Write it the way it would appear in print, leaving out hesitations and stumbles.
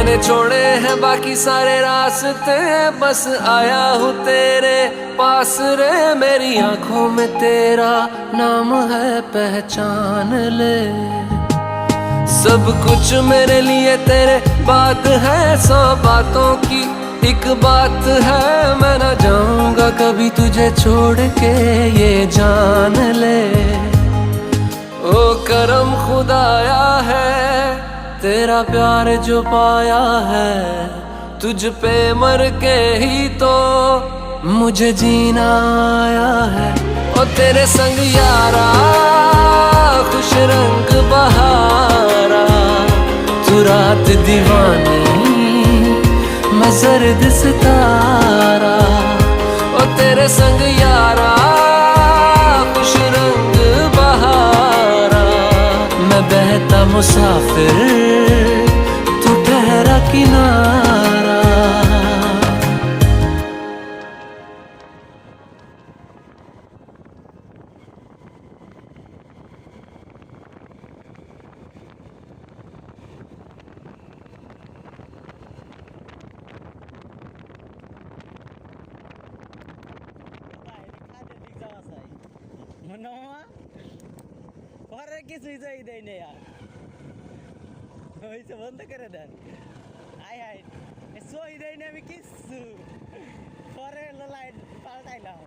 मैंने छोड़े हैं बाकी सारे रास्ते, बस आया हूँ तेरे पास रे। मेरी आंखों में तेरा नाम है, पहचान ले। सब कुछ मेरे लिए तेरे बात है, 100 बातों की एक बात है। मैं ना जाऊंगा कभी तुझे छोड़ के, ये जान ले। ओ करम खुदाया है, तेरा प्यार जो पाया है। तुझ पे मर के ही तो मुझे जीना आया है। ओ तेरे संग यारा खुश रंग बहारा, तू रात दीवानी मैं सर्द सितारा। ओ तेरे संग यारा खुश रंग बहारा, मैं बहता मुसाफिर तू ठहरा किनारा। পরে কিছুই চাই দেয় না হয়েছে, বন্ধ করে দেন। আয় হাই সই দেয় না আমি কিচ্ছু, পরে লাইট পাল্টাইলাম।